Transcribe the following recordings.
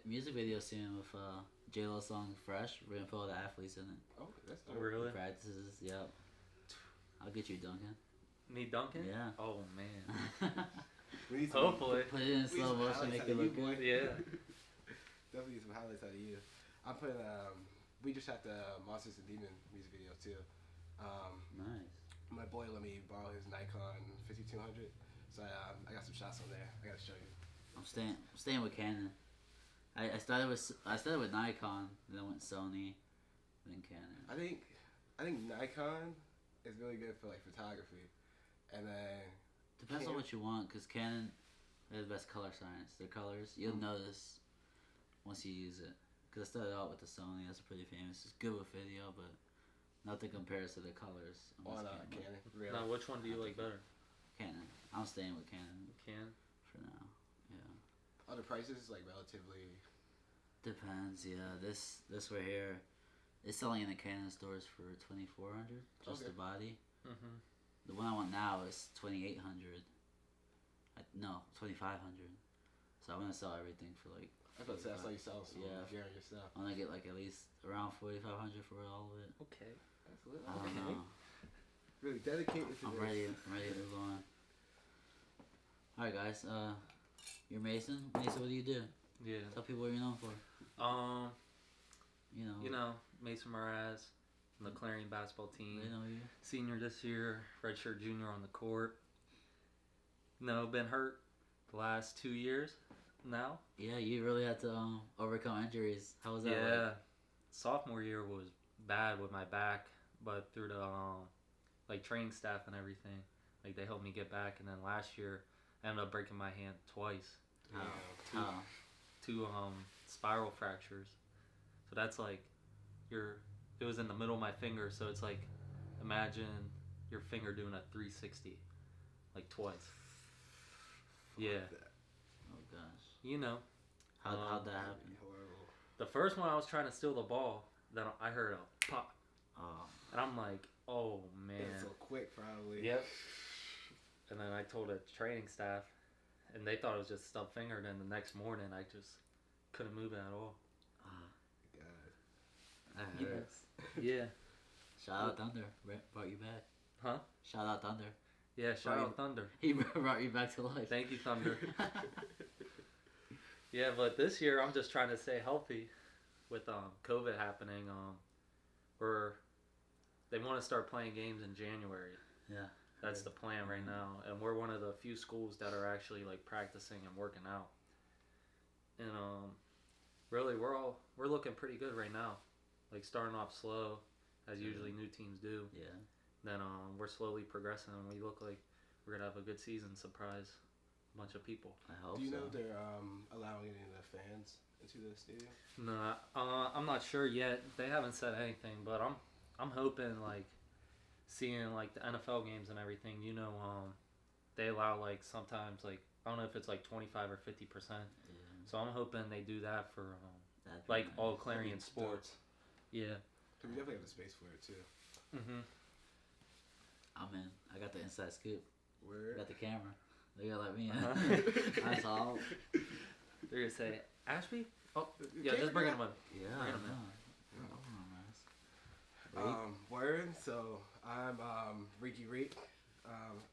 music video soon with J-Lo song Fresh. We're gonna put all the athletes in it. Oh, that's Oh, dope. really? Practices, yep. I'll get you Duncan. Me Duncan? Yeah. Oh man. We need some, Hopefully. Put it in we need slow some motion, highlights make out it of you, look boy. good. Yeah. Definitely need some highlights out of you. I'm putting. We just shot the Monsters and Demon music video too. Nice. My boy let me borrow his Nikon 5200, so I got some shots on there. I gotta show you. I'm staying with Canon. I started with Nikon, then I went Sony, then Canon. I think Nikon is really good for like photography, and then Depends on what you want, cause Canon has the best color science. Their colors, you'll notice once you use it. Cause I started out with the Sony. That's pretty famous. It's good with video, but nothing compares to the colors on this Canon. Really. Now, which one do you like better? Canon. I'm staying with Canon Can? for now. Yeah. Are the prices like relatively? Depends. Yeah. This right here is selling in the Canon stores for $2,400 just the body. Mm-hmm. The one I want now is $2,800. No, $2,500. So I'm gonna sell everything for like. I thought that's how you sell some Yeah. gear and your stuff. I'm gonna get like at least around $4,500 for all of it. Okay. That's lit. I don't know. Really dedicated to I'm this. ready. I'm ready to move on. All right, guys. You're Mason. Mason, what do you do? Yeah. Tell people what you're known for. You know, Mason Mraz, the Clarion basketball team. They know you. Senior this year, redshirt junior on the court. No, been hurt the last 2 years now. Yeah, you really had to overcome injuries. How was that? Yeah. Like? Sophomore year was bad with my back, but through the like training staff and everything, like they helped me get back. And then last year, I ended up breaking my hand twice. How? How? Two spiral fractures. So that's like it was in the middle of my finger, so it's like imagine your finger doing a 360 like twice. Yeah. Oh gosh. You know. How'd that happen? Horrible. The first one I was trying to steal the ball, then I heard a pop. Oh. And I'm like, oh man. It's so quick, probably. Yep. And then I told the training staff, and they thought it was just stubbed finger. Then the next morning, I just couldn't move it at all. God. That hurts. Yeah. Shout out Thunder. Brought you back. Huh? Shout out Thunder. Yeah, shout out Thunder. He brought you back to life. Thank you, Thunder. Yeah, but this year I'm just trying to stay healthy with COVID happening. They want to start playing games in January. Yeah. That's the plan right now, and we're one of the few schools that are actually like practicing and working out. And really, we're looking pretty good right now. Like starting off slow, as usually new teams do. Yeah. Then we're slowly progressing, and we look like we're gonna have a good season. Surprise a bunch of people. I hope Do you so. know they're allowing any of the fans into the stadium? No, I'm not sure yet. They haven't said anything, but I'm hoping like seeing like the NFL games and everything. You know, they allow like sometimes like I don't know if it's like 25 or 50%. Yeah. So I'm hoping they do that for That'd be like nice. all Clarion sports. Yeah. We definitely have the space for it too. Mhm. I'm in. I got the inside scoop. I Word. got the camera. They gotta let me in. Uh-huh. That's all. They're gonna say Ashby. Oh, You yeah, can't just bring do him in. Yeah. Bring 'em in. Word. So I'm Rique.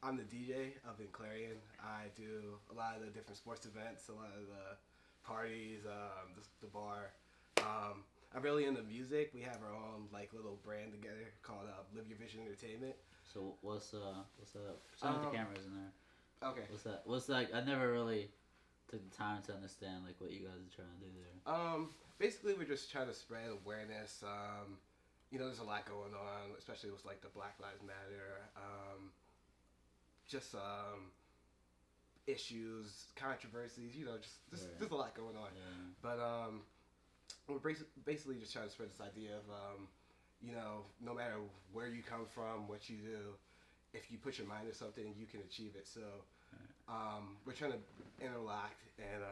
I'm the DJ up in Clarion. I do a lot of the different sports events, a lot of the parties, the bar. I'm really into music. We have our own like little brand together called Live Your Vision Entertainment. So what's that? Some of the cameras in there. Okay. What's that? I never really took the time to understand like what you guys are trying to do there. Basically we're just trying to spread awareness. You know, there's a lot going on, especially with like the Black Lives Matter, issues, controversies. You know, just a lot going on. Yeah. But we're basically just trying to spread this idea of, you know, no matter where you come from, what you do, if you put your mind to something, you can achieve it. So we're trying to interlock and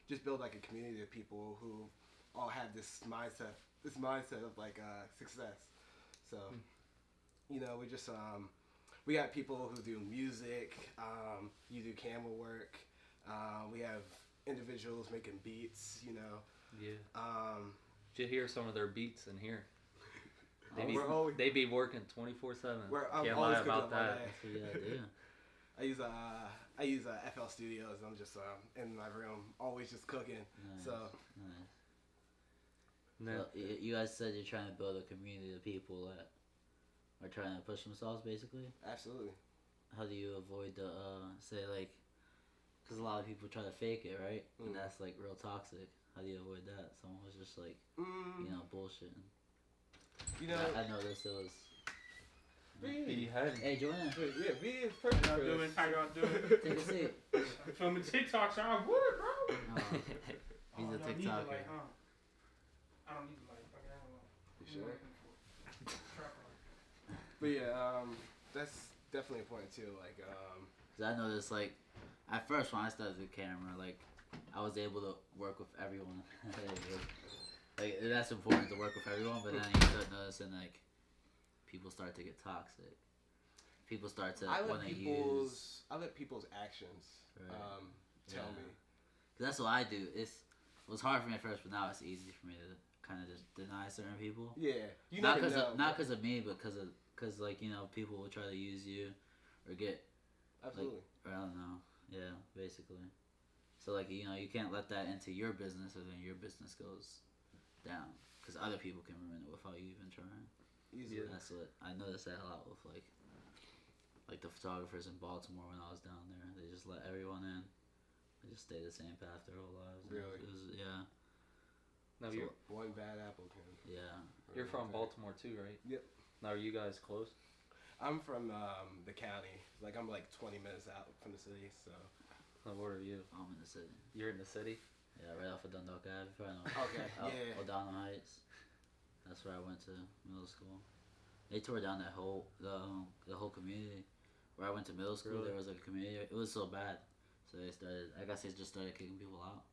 just build like a community of people who all have this mindset of like success. So, you know, we got people who do music, you do camera work, we have individuals making beats, you know. Yeah. Did you hear some of their beats in here? We're They be working 24/7. I'm Can't always lie cooking about up all that. day. That's what you gotta do. I use FL Studios. I'm just in my room, always just cooking. Nice. So Nice. No. So, you guys said you're trying to build a community of people that are trying to push themselves, basically. absolutely. How do you avoid the say like, because a lot of people try to fake it, right? And that's like real toxic. How do you avoid that? Someone was just like, you know, bullshitting. You know, I noticed it was. Hey, join in. yeah, me is perfect. How y'all doing? How y'all doing? Take a seat. I'm filming TikToks. I would, bro. Oh, he's a y'all need the TikToker. light, huh? I don't need the light. Fucking hell no. You sure? Trap light. But yeah, that's definitely a point too. Like, Cause I noticed like, at first when I started the camera, like, I was able to work with everyone. Like that's important to work with everyone, but then you start noticing like, people start to get toxic. People start to want to use. I let people's actions tell me. Cause that's what I do. It was hard for me at first, but now it's easy for me to kind of just deny certain people. Yeah, you not never because know. not because of me, but because like, you know, people will try to use you or get Absolutely. like, or I don't know. Yeah, basically. So like, you know, you can't let that into your business, or then your business goes down because other people can ruin it without you even trying. Easily. That's what I noticed that a lot with like the photographers in Baltimore when I was down there. They just let everyone in. They just stay the same path their whole lives. Really? It was, yeah. Now So, One bad apple can. yeah. you're from Baltimore too, right? Yep. Now are you guys close? I'm from the county. Like I'm like 20 minutes out from the city, so. What are you? I'm in the city. You're in the city? Yeah, right off of Dundalk Ave. You probably know. Okay. Yeah. O'Donnell Heights. That's where I went to middle school. They tore down that whole the whole community. Where I went to middle school, Really? there was like a community. It was so bad, so they started. I guess they just started kicking people out.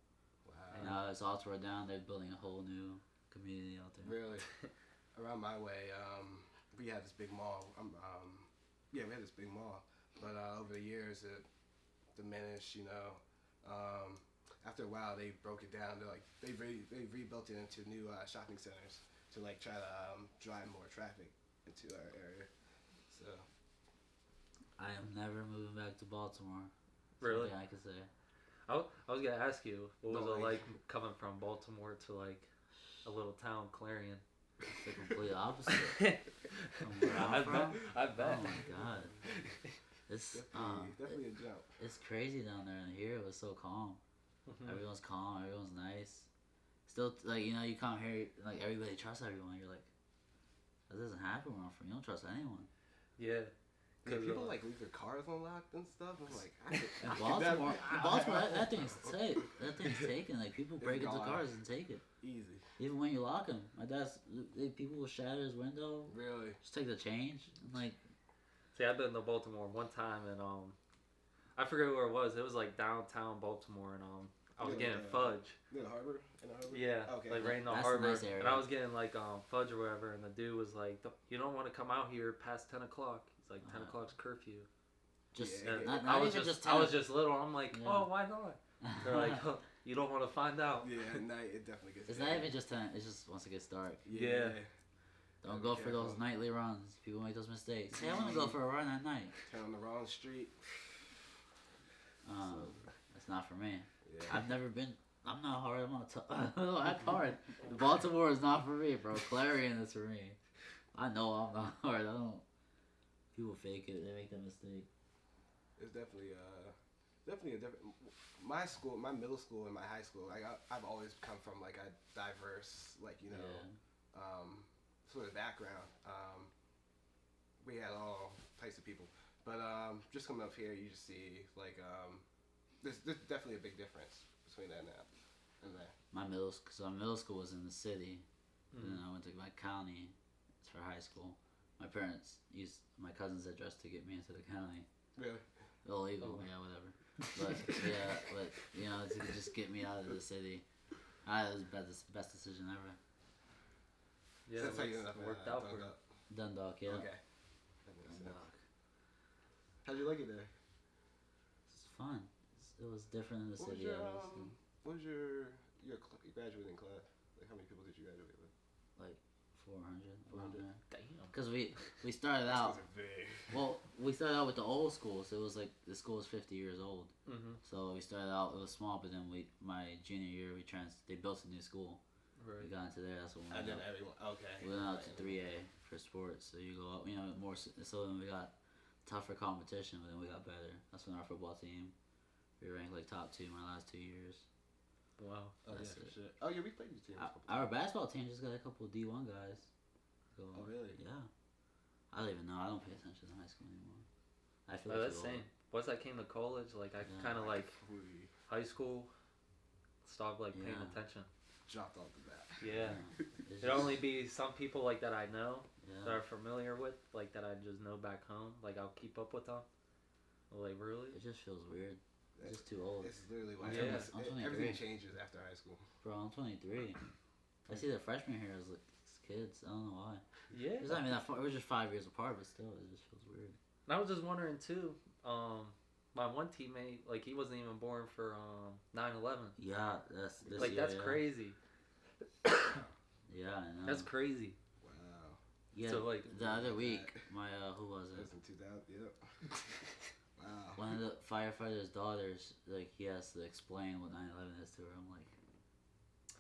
Wow. And now it's all tore down. They're building a whole new community out there. Really. Around my way, we had this big mall. We had this big mall, but over the years it diminished. You know, after a while they broke it down. They rebuilt it into new shopping centers to like try to drive more traffic into our area. So I am never moving back to Baltimore. Really? Something I could say. I was gonna ask you, what was No, it like- like coming from Baltimore to like a little town, Clarion? It's the complete opposite. From where I'm from? I bet. Oh my god. It's definitely a jump. it's crazy down there, and here it was so calm. Mhm. Everyone's calm. Everyone's nice. Still, like, you know, you come here, like, everybody trusts everyone. You're like, that doesn't happen where I'm from. You don't trust anyone. Yeah. Yeah, people like leave their cars unlocked and stuff. I'm like, In Baltimore, that thing's taken. That thing's taken. Like, people break into gone. cars and take it. easy. Even when you lock them. My dad's, people will shatter his window. Really? Just take the change. And like, See, I've been to Baltimore one time, and I forget where it was. It was like downtown Baltimore, and I was Yeah, getting yeah. fudge. In the harbor? In the harbor? Yeah, Okay. like right in the That's a harbor. nice area. And I was getting like fudge or whatever, and the dude was like, "You don't want to come out here past 10 o'clock." He's like, 10 o'clock's curfew. just, Yeah, And not I was even just, just I was just little. I'm like, Yeah. "Oh, why not?" They're like, "Huh, you don't want to find out." Yeah, at night it definitely gets It's heavy. not even just 10. It's just once it gets dark. Yeah. Don't Gotta go be for those careful. nightly runs. People make those mistakes. Hey, I want to go for a run at night. Turn on the wrong street. That's not for me. Yeah. I've never been. I'm not hard. I'm not. Act hard. Baltimore is not for me, bro. Clarion is for me. I know I'm not hard. I don't. People fake it. They make that mistake. It's definitely a different. My school, my middle school and my high school, like I've always come from like a diverse, like sort of background. We had all types of people, but just coming up here, you just see like there's definitely a big difference between that and that. My middle school was in the city, and then I went to my county for high school. My parents used my cousin's address to get me into the county. Really? Illegal, yeah, whatever. But yeah, but you know, to just get me out of the city, it was the best decision ever. Yeah, That's how you it ended up worked out for you. Dundalk, yeah. Okay. That makes sense. Dundalk. How'd you like it there? It's fun. It was different in the What was city. your obviously. What was your graduating class? Like, how many people did you graduate with? Like 400. 400. Damn. Because we started out. Well, we started out with the old school, so it was like the school was 50 years old. Mm-hmm. So we started out, it was small, but then my junior year, they built a new school. Right. We got into there. That's what we And went then up. everyone. Okay. We went out to 3A for sports. So you go up, more. So then we got tougher competition, but then we got better. That's when our football team, we ranked like top 2 my last 2 years. Wow. Oh That's yeah, it. for sure. Oh yeah, we played these teams. Our basketball team just got a couple of D1 guys. So, Oh really? Yeah. I don't even know. I don't pay attention to high school anymore. I feel Oh, like that's too old. same. Once I came to college, like I Yeah. kind of like high school, stopped like paying Yeah. attention. Dropped off the bat. Yeah. It's It'd just- only be some people like that I know, that Yeah. are familiar with, like that I just know back home. Like I'll keep up with them. Like really? It just feels weird. It's just too old. It's literally what Yeah. happens. I'm 23. Everything changes after high school. Bro, I'm 23. I see the freshman here as like kids. I don't know why. Yeah. It's not even that far. We're just 5 years apart, but still, it just feels weird. And I was just wondering too. My one teammate, like he wasn't even born for 9/11. Yeah, that's this Like year, that's yeah. crazy. Yeah, I know. That's crazy. Wow. Yeah, So, like, the other week, my who was That it? was in 2000. Yep. Wow. One of the firefighters' daughters, like he has to explain what 9/11 is to her. I'm like,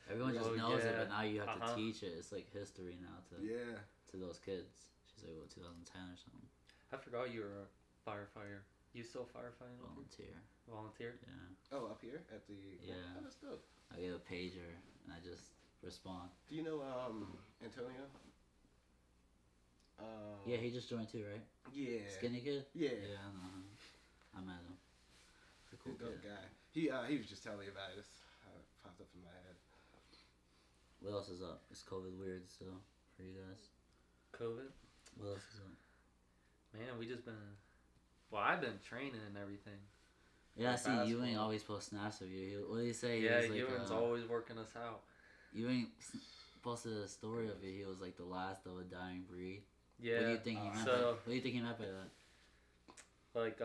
everyone just Oh, knows it, yeah. but now you have Uh-huh. to teach it. It's like history now Yeah. to those kids. She's like, what, 2010 or something? I forgot you were a firefighter. You still firefighting? Volunteer. Volunteer? Yeah. Oh, up here at the. Yeah. Oh, that's dope. I get a pager and I just respond. Do you know Antonio? Yeah, he just joined too, right? Yeah. Skinny kid? Yeah. Yeah, I know him. I met him. He's a cool He's a dope kid. guy. He was just telling me about it. It's popped up in my head. What else is up? Is COVID weird still for you guys? COVID? What else is up? Man, we just been. Well, I've been training and everything. Yeah, I Like see Ewing basketball. always post snaps of you. What did he say? He Yeah, was like, Ewan's always working us out. Ewing posted a story of it. He was like the last of a dying breed. Yeah. What do you think he meant? so- What do you think he meant by that? Like,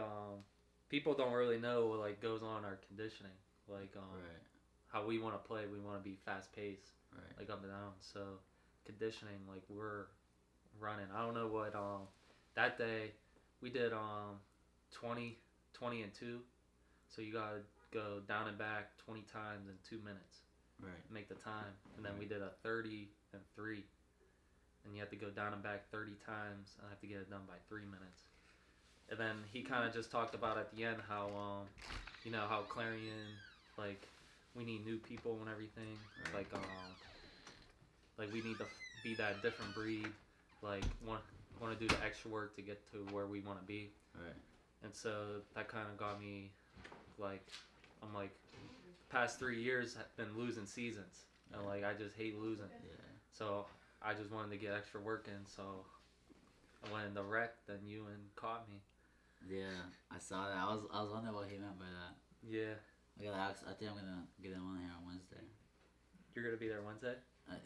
people don't really know what like goes on in our conditioning. Like, Right, how we want to play. We want to be fast paced, right. like up and down. So, conditioning, like we're running. I don't know what. That day, we did 20 and 2. So you gotta go down and back 20 times in 2 minutes. Right. Make the time, and then we did a 30 and 3, and you have to go down and back 30 times, and I have to get it done by 3 minutes. And then he kind of just talked about at the end how how Clarion, like we need new people and everything, Right. like we need to be that different breed, like want to do the extra work to get to where we want to be. Right. And so that kind of got me, like, I'm like, the past 3 years have been losing seasons, and like I just hate losing. Yeah. So I just wanted to get extra work in. So I went in the rec, then Ewan caught me. Yeah, I saw that. I was wondering what he meant by that. Yeah, I gotta ask. I think I'm gonna get him on here on Wednesday. you're gonna be there Wednesday.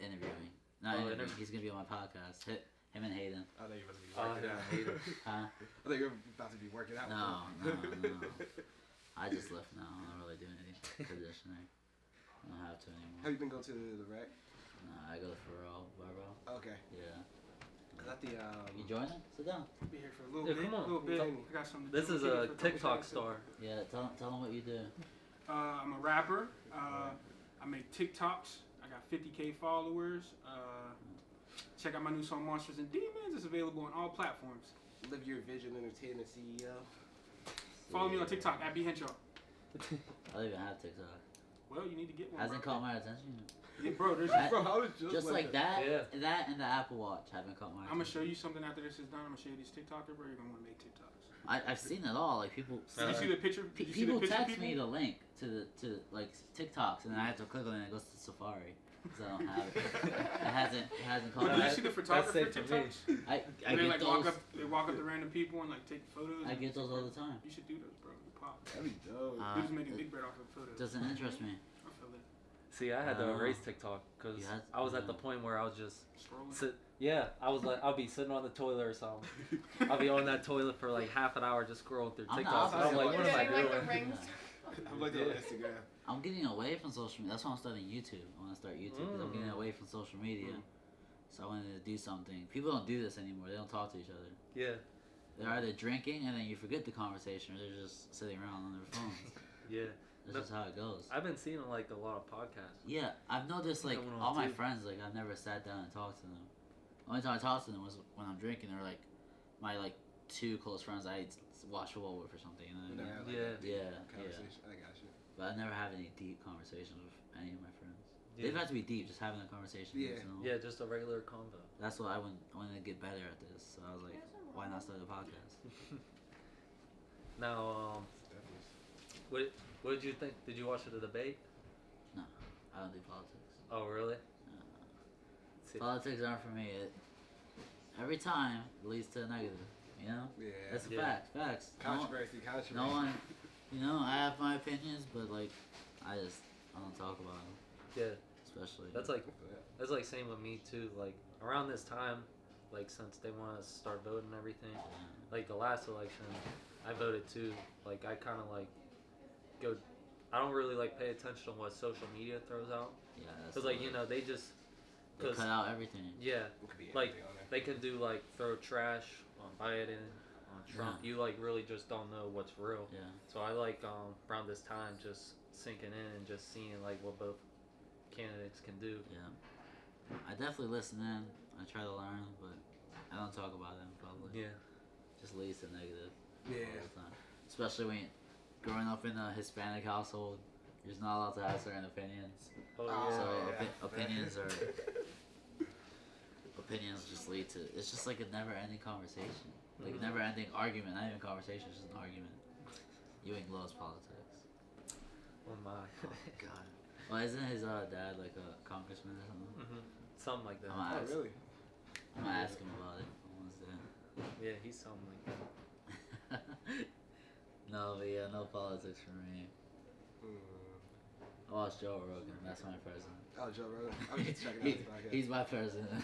Interviewing. Not Oh, interviewing. interview. He's gonna be on my podcast. Him and Hayden. I thought you were about to be Oh, working yeah, out. I hate it. Huh? I thought you were about to be working out. No. I just left now. I'm not really doing any conditioning. I don't have to anymore. Have you been going to the rec? Nah, I go to Pharrell, barbell. Okay. Yeah. I got the You joining? Sit down. Be here for a little Yeah, bit. come on. little bit. Tell- I got something to This do. is We'll a keep it for TikTok seconds. star. Yeah, tell him what you do. I'm a rapper. I make TikToks. I got 50K followers. Check out my new song Monsters and Demons. It's available on all platforms. Live Your Vision Entertainment CEO. Follow me on TikTok at BHenshaw. I don't even have TikTok. Well, you need to get one. Hasn't bro. caught my attention. Yeah, bro, there's I- Bro, I was Just like that, Yeah. that and the Apple Watch haven't caught my I'm gonna attention. show you something after this is done. I'm gonna show you this TikToker, bro. You're gonna want to make TikToks. I've seen it all. Like people. Did you see the picture? Did you see the People picture, text me the link to like TikToks, and then I have to click on it and it goes to Safari because I don't have it. it hasn't caught But my did you That- see the that's photographer safe to me. TikToks? I And they get like those. they walk up to random people and like take photos. I get those all the time. You should do those, bro. You pop. That'd be dope. They just made a big bread off of photos. Doesn't interest me. I feel it. See, I had to Oh. erase TikTok because You had- I was at yeah. the point where I was just Scrolling. I was like, I'll be sitting on the toilet or something. I'll be on that toilet for like half an hour just scrolling through I'm TikTok. not- And I'm like, You're what am I doing like doing? the rings. I'm looking Yeah. on Instagram. I'm getting away from social media. That's why I'm starting YouTube. I want to start YouTube because I'm getting away from social media. So I wanted to do something. People don't do this anymore. They don't talk to each other. Yeah. They're either drinking and then you forget the conversation, or they're just sitting around on their phones. Yeah. That's just how it goes. I've been seeing like a lot of podcasts. Yeah, I've noticed like Coming on all my too. friends, like I've never sat down and talked to them. The only time I talked to them was when I'm drinking, or like my like 2 close friends I watch football with or something. You know what I mean? Yeah. Yeah. Conversation. I got you. But I never have any deep conversations with any of my friends. Yeah. They've had to be deep, just having a conversation. Yeah. You know? Yeah, just a regular convo. That's what I wanted to get better at this. So I was like, why not start a podcast? Now, Definitely. what did you think? Did you watch the debate? No, I don't do politics. Oh, really? See, Politics aren't for me. Every time it leads to a negative. You know? Yeah. That's a Yeah. fact. Facts. Controversy. No one. You know, I have my opinions, but like, I don't talk about them. yeah, Especially. that's like same with me too. Like around this time, like since they want to start voting and everything, like the last election, I voted too. Like I kind of like go. I don't really like pay attention to what social media throws out, Yeah. cause like you know they just. They cut out everything. Yeah, It could be like anything on there. they can do like throw trash on Biden, on Trump. Yeah. You like really just don't know what's real. Yeah. So I like around this time just sinking in and just seeing like what both candidates can do. Yeah. I definitely listen in. I try to learn, but I don't talk about them probably. Yeah. Just leads to negative. Yeah. All the time. Especially when growing up in a Hispanic household, you're just not allowed to have certain opinions. Oh Oh, yeah. So yeah. opinions just lead to, it's just like a never-ending conversation, like a never-ending argument. Not even conversation, it's just an argument. Ewing loves politics. Oh my. Oh God. Well, isn't his dad like a congressman or something? Something like that. I'm Oh, really? gonna ask him about it on Wednesday. Yeah, he's something like that. No, but yeah, no politics for me. I watch Joe Rogan. That's my president. Oh, Joe Rogan. I was just checking out his podcast. He's my president.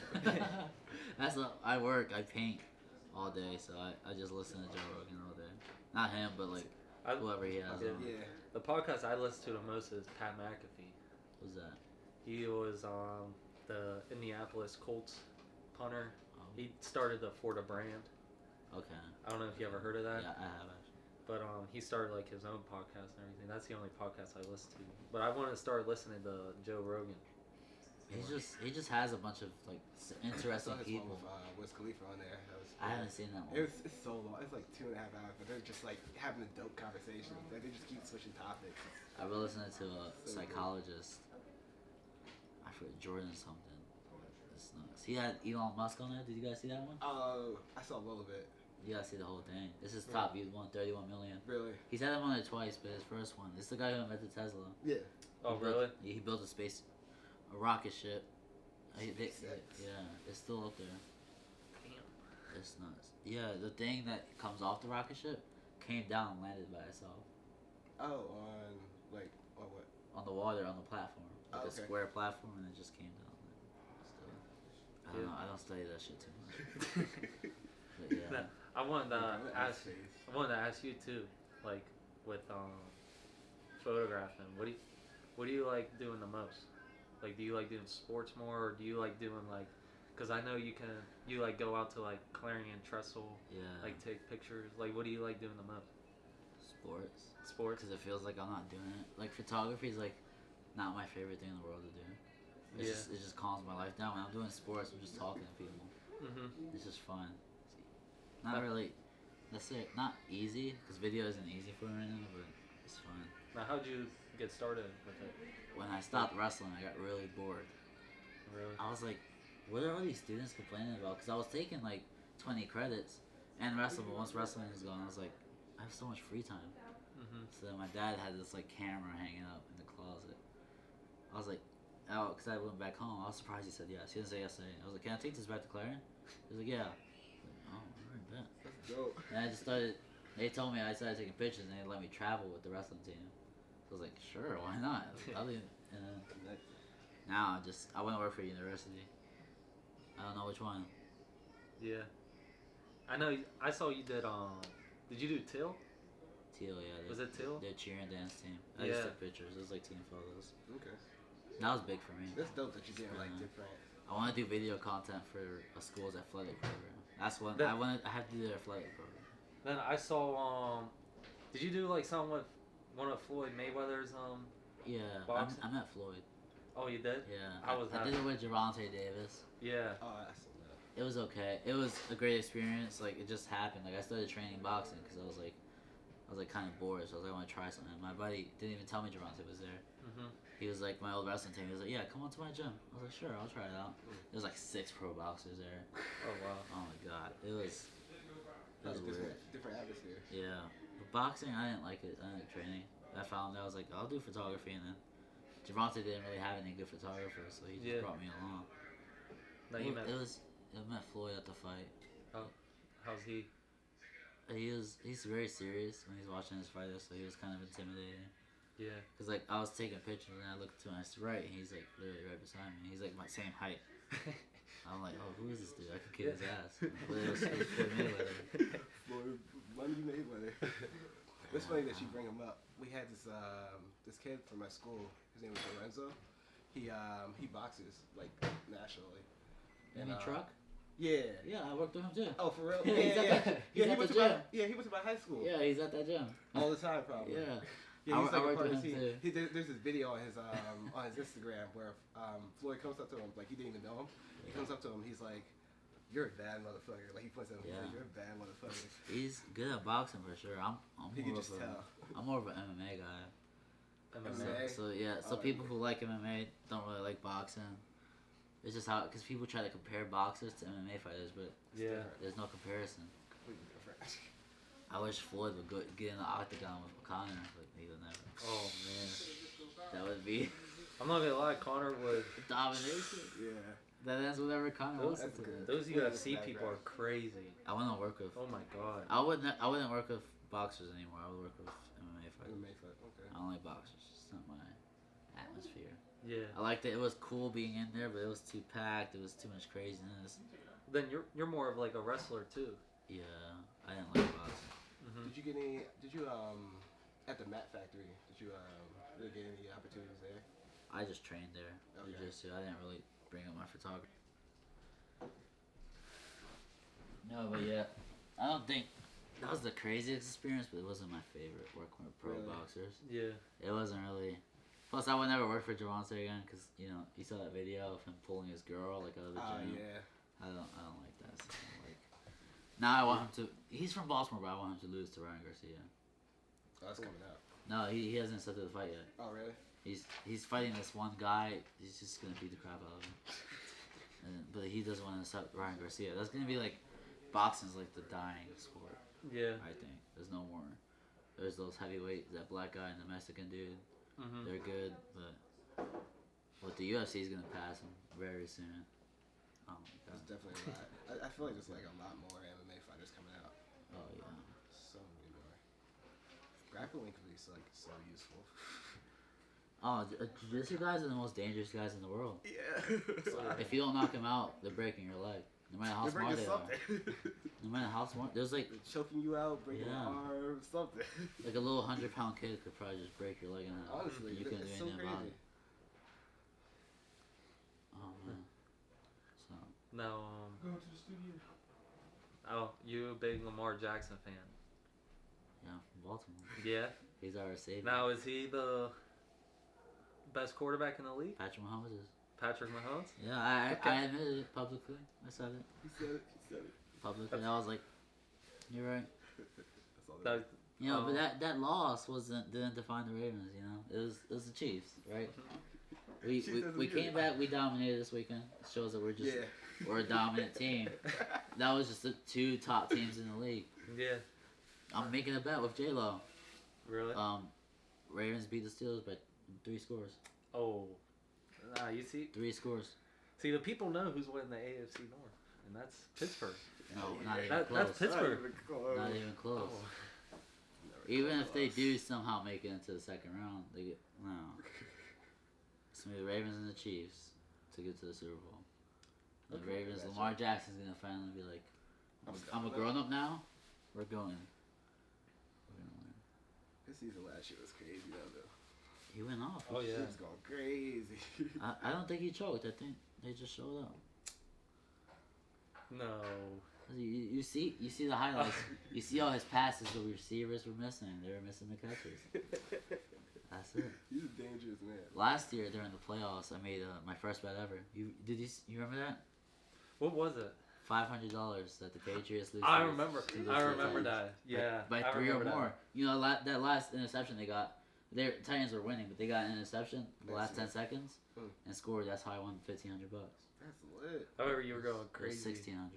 I work. I paint all day, so I just listen to Joe Rogan all day. Not him, but like whoever he has Yeah. on. Yeah. The podcast I listen to the most is Pat McAfee. Who's that? He was the Indianapolis Colts punter. Oh, He started the Florida brand. okay. I don't know if you ever heard of that. Yeah, I have actually. But he started like his own podcast and everything. That's the only podcast I listen to. But I want to start listening to Joe Rogan. He just has a bunch of like I interesting saw his people. one with Wiz Khalifa on there. That was, I haven't seen that one. it's so long. It's like 2.5 hours, but they're just like having a dope conversation. Like, they just keep switching topics. I've been listening to a So good. psychologist. I forget, Jordan something. It's nuts. He had Elon Musk on there. Did you guys see that one? Oh, I saw a little bit. You gotta see the whole thing. This is top viewed one, 31 million. Really? He's had him on it twice, but his first one. It's the guy who invented Tesla. Yeah. Oh, He really? built- he built a rocket ship. SpaceX. Yeah, it's still up there. Damn. It's nuts. Yeah, the thing that comes off the rocket ship came down and landed by itself Oh, on like on what? on the water on the platform, like Oh, a okay. square platform, and it just came down. Still, I don't know. I don't study that shit too much. But yeah, I wanted to ask. Space. I wanted to ask you too, like with photographing. What do you like doing the most? Like, do you like doing sports more, or do you like doing like? Because I know you like go out to like Clarion Trestle, yeah. like take pictures. Like, what do you like doing the most? Sports, Sports. because it feels like I'm not doing it. Like photography is like not my favorite thing in the world to do. Yeah. It just calms my life down. When I'm doing sports, I'm just talking to people. Mhm. It's just fun. Not really. Let's say not easy, because video isn't easy for me right now, but it's fun. Now, how'd you get started with it? When I stopped wrestling, I got really bored. Really? I was like, what are all these students complaining about? Because I was taking like 20 credits and wrestling, but once wrestling was gone, I was like, I have so much free time. Mhm. So then my dad had this like camera hanging up in the closet. I was like, oh, because I went back home. I was surprised he said yes. He didn't say yes to me. I was like, can I take this back to Clarion? He was like, yeah. I was like, oh, alright, bet. That's dope. And I just started. They told me I started taking pictures, and they let me travel with the wrestling team. So I was like, sure, why not? I'll be, now I want to work for a university. I don't know which one. Yeah. I know. I saw you did. Did you do Till? Teal, yeah. Was it Teal? Their cheer and dance team. I Yeah. just took pictures. It was like team photos. Okay. That was big for me. That's dope that you're getting like different. I want to do video content for a school's athletic program. That's what That- I have to do their athletic program. Then I saw. Did you do like something with one of Floyd Mayweather's Yeah, Boxing? I met Floyd. Oh, you did? Yeah, How was I that? did it with Javante Davis. Yeah. Oh, I see that. It was okay. It was a great experience. Like it just happened. Like I started training boxing because I was like kind of bored. So I was like, I want to try something. My buddy didn't even tell me Javante was there. Mhm. He was like my old wrestling team. He was like, yeah, come on to my gym. I was like, sure, I'll try it out. There was like 6 pro boxers there. Oh wow. Oh my god, it was weird. Different atmosphere. Yeah, but boxing, I didn't like it. I didn't like training. I found I was like, I'll do photography, and then Javante didn't really have any good photographers, so he just Yeah. brought me along. Now you met. I met Floyd at the fight. How's he? He's very serious when he's watching his fighters, so he was kind of intimidating. Yeah. Cause like I was taking pictures and I looked to my right, and he's like literally right beside me. He's like my same height. I'm like, oh, who is this dude? I could kick his ass. But it was Floyd Mayweather. Money Mayweather. It's funny that you bring him up. We had this kid from my school. His name was Lorenzo. He boxes like nationally. You mean Truck? Yeah. Yeah, I worked with him too. Oh, for real? Yeah, he's at the- he's at the gym. He went to my high school. Yeah, he's at that gym. All the time, probably. Yeah. Yeah, he's I like a worked part of with the him team. There's this video on his Instagram where Floyd comes up to him, like he didn't even know him. He comes up to him, he's like, "You're a bad motherfucker." Like he points at him, he's Yeah. like, "You're a bad motherfucker." He's good at boxing for sure. I'm He can more just of tell. I'm more of an MMA guy. MMA? So yeah, so people who like MMA don't really like boxing. It's just how, because people try to compare boxers to MMA fighters, but Yeah. there's no comparison. Completely different. I wish Floyd would get in the octagon with Conor, but he would never. Oh man. That would be I'm not gonna lie, Connor would. domination. Yeah. That ends whatever Conor wants That's to do. good. Those Floyd is UFC that people are guy. crazy. I want to work with. Oh my god. I wouldn't work with boxers anymore. I would work with MMA fighters. MMA fight. Okay. I don't like boxers. It's not my atmosphere. Yeah. I liked it. It was cool being in there, but it was too packed. It was too much craziness. Then you're more of like a wrestler too. Yeah, I didn't like boxing. Mm-hmm. Did you at the Mat Factory? Did you really get any opportunities there? I just trained there. Okay. Jiu-jitsu. I didn't really bring up my photography. No, but yeah, I don't think that was the craziest experience, but it wasn't my favorite working with pro Really? boxers. Yeah. It wasn't really. Plus, I would never work for Javante again because you saw that video of him pulling his girl like out of the Oh gym. yeah. I don't like that. So, like, now I want him to. He's from Baltimore, but I want him to lose to Ryan Garcia. Oh, that's coming out. No, he hasn't accepted the fight yet. Oh really? He's fighting this one guy. He's just gonna beat the crap out of him. But he doesn't want to accept Ryan Garcia. That's gonna be like boxing's like the dying sport. Yeah. I think there's no more. There's those heavyweights, that black guy and the Mexican dude. Mm-hmm. They're good, but the UFC is gonna pass them very soon. Oh my god. There's definitely a lot. I feel like there's like a lot more MMA fighters coming out. Oh yeah. So many more. Grappling can be so useful. Oh, jiu-jitsu guys are the most dangerous guys in the world. Yeah. If you don't knock them out, they're breaking your leg. No matter how They're smart breaking they are. something. No matter how smart. There's like They're choking you out, breaking Yeah. your arm, something. a little 100-pound kid could probably just break your leg in half. Honestly, You couldn't it's do so anything about crazy. it. Oh man. So Now, Go to the studio. oh, you a big Lamar Jackson fan? yeah, from Baltimore. Yeah. He's our savior. Now, is he the best quarterback in the league? Patrick Mahomes is. Patrick Mahomes? Yeah, I Okay. admitted it publicly. I said it He said it. publicly. And I was like, you're right. That's all That, But that loss didn't define the Ravens. It was the Chiefs, right? Chiefs We doesn't do came it. back. We dominated this weekend. It shows that Yeah. we're a dominant team. That was just the 2 top teams in the league. yeah. I'm making a bet with J-Lo. Really? Ravens beat the Steelers by 3 scores. Oh. You see? 3 scores. See, the people know who's winning the AFC North, and that's Pittsburgh. No, not even That's close. Pittsburgh. Not even close. Oh. Even if they do somehow make it into the second round, they get no. It's gonna be the Ravens and the Chiefs to get to the Super Bowl. The Okay, Ravens, gotcha. Lamar Jackson's gonna finally be like, I'm a grown up now. We're going. We're gonna win. His season last year was crazy though. He went off. Oh He yeah. was going crazy. I don't think he choked. I think they just showed up. No. You see the highlights. You see all his passes the receivers were missing. They were missing the catches. That's it. He's a dangerous man. Last year during the playoffs, I made my first bet ever. You remember that? What was it? $500 that the Patriots lose. I to the- remember. to the I remember Titans. that. Yeah. By I 3 or remember more. that. You know that last interception they got. Their Titans were winning, but they got an interception the last 10 seconds and scored. That's how I won $1,500. That's lit. I remember you were going It was crazy. 1,600.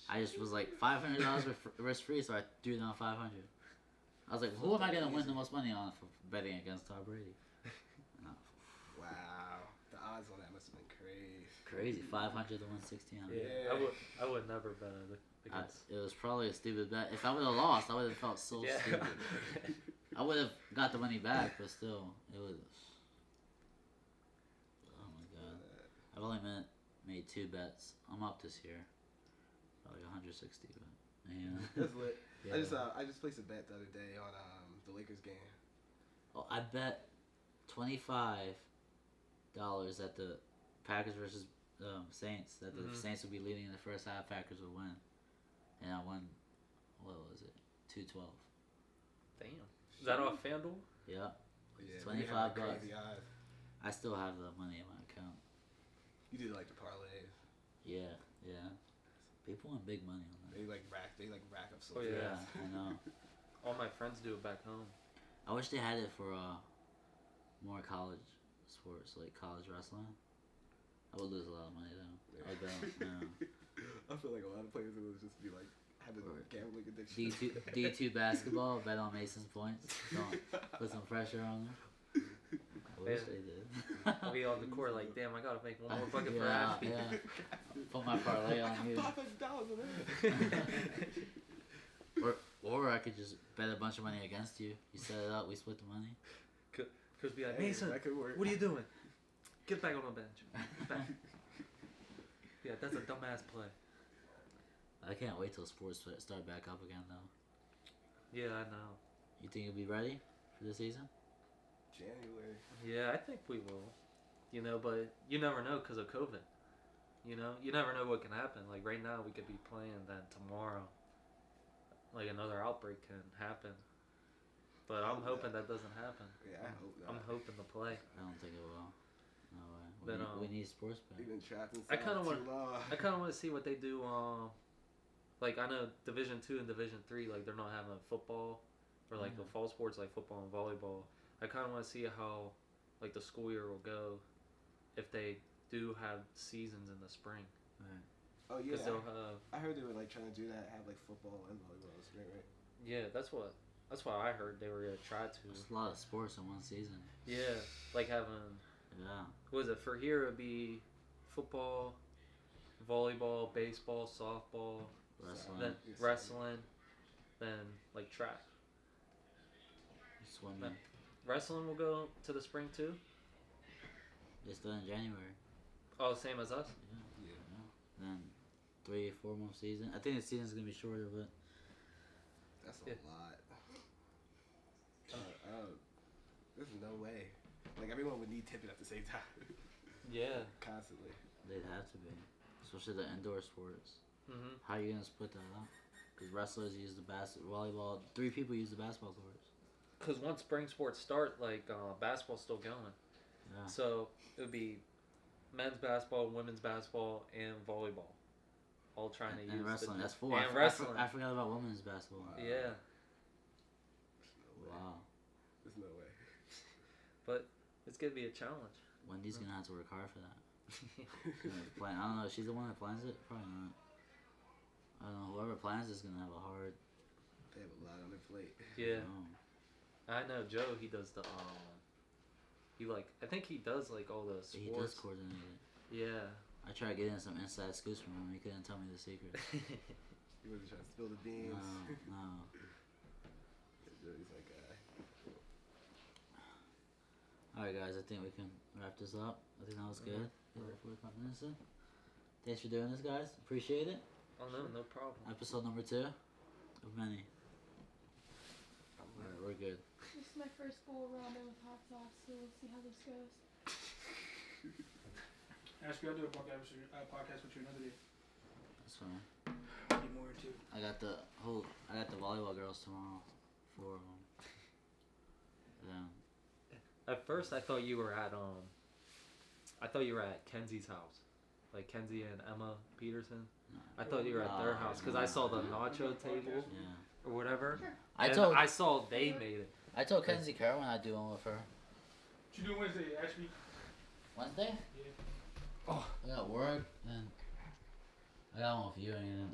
I just was like $500 risk free, so I threw down 500. I was like, who am I gonna win the most money on for betting against Tom Brady? No. Wow. The odds on that must have been crazy. Crazy, 500 to 1,600. Yeah. I would never bet against. It was probably a stupid bet. If I would have lost, I would have felt so Yeah. stupid. I would have got the money back, but still, it was. Oh my god! I've only made 2 bets. I'm up this year, like 160. But yeah. That's lit. Yeah. I just placed a bet the other day on the Lakers game. Oh, I bet $25 at the Packers versus Saints. That the Saints would be leading in the first half. Packers would win, and I won. What was it? 212. Damn. Is that off FanDuel? Yeah. Yeah, $25 crazy odds. I still have the money in my account. You did like the parlays. Yeah. People want big money on that. They rack up so Oh, Yeah, yeah. I know. All my friends do it back home. I wish they had it for more college sports, like college wrestling. I would lose a lot of money though. I would bet. I feel like a lot of players would just be like having Or gambling addiction. D2 basketball. Bet on Mason's points. Don't put some pressure on them. I wish they did. I'll be on the court like, damn, I gotta make one more bucket for Yeah, Ashby. yeah. Put my parlay on you. $500 in there. Or I could just bet a bunch of money against you. You set it up, we split the money. Could be like, Hey, Mason, that could work. what are you doing? Get back on the bench. Get back. Yeah, that's a dumbass play. I can't wait till sports start back up again though. Yeah, I know. You think you'll be ready for the season? January. Yeah, I think we will. You know, but you never know because of COVID. You know, you never know what can happen. Like right now, we could be playing, then tomorrow, like another outbreak can happen. But I'm hoping that doesn't happen. Yeah, I hope not. I'm hoping to play. I don't think it will. No way. Then, We need sports back. We've been trapped inside I kinda too long. I kind of want to see what they do. Like I know Division 2 and Division 3, like they're not having football or like the fall sports like football and volleyball. I kind of want to see how like the school year will go if they do have seasons in the spring. Right. Oh yeah, Because they'll have. I heard they were like trying to do that, have like football and volleyball in the spring, right? Yeah, that's what I heard they were gonna try to. There's a lot of sports in one season. Yeah, like having. Yeah. What was it for here? It'd be football, volleyball, baseball, softball, Wrestling. then Yes. wrestling, then like track. Swimming. Wrestling will go to the spring too. It's done in January. Oh, same as us. Yeah. Then 3-4 month season. I think the season's gonna be shorter, but That's a Yeah. lot. There's no way. Like everyone would need tipping at the same time, Yeah. constantly. they'd have to be, especially the indoor sports. Mhm. How are you gonna split that up? Because wrestlers use the volleyball. 3 people use the basketball courts. Because once spring sports start, like basketball's still going, Yeah. so it would be men's basketball, women's basketball, and volleyball, all trying to use And wrestling. The, That's 4. And wrestling. I forgot about women's basketball. Wow. Yeah, There's no way. Wow. There's no way. but it's gonna be a challenge. Wendy's gonna have to work hard for that. I don't know. She's the one that plans it. Probably not. I don't know. Whoever plans is gonna have a hard. They have a lot on their plate. Yeah, No. I know Joe. He does the he like I think he does like all the He does sports. coordinate it. Yeah. I tried getting some inside scoops from him. He couldn't tell me the secret. He wasn't trying to spill the beans. No. He's like, Alright, guys. I think we can wrap this up. I think that was good. 45 minutes in. Thanks for doing this, guys. Appreciate it. Oh no, no problem. Episode number 2 of many. all right, we're good. This is my first bowl of ramen with hot sauce, so we'll see how this goes. Ashby, I'll do a podcast with you another day. That's fine. Get more into it. I got the volleyball girls tomorrow. 4 of them. Yeah. At first, I thought you were at Kenzie's house, like Kenzie and Emma Peterson. No. I thought you were at their house because I saw the nacho table Yeah. or whatever. Sure. I saw they made it. I told Kenzie Carolyn I'd do one with her. What you doing Wednesday, Ashby? Wednesday? Yeah. Oh, I got work, then I got one with you, and then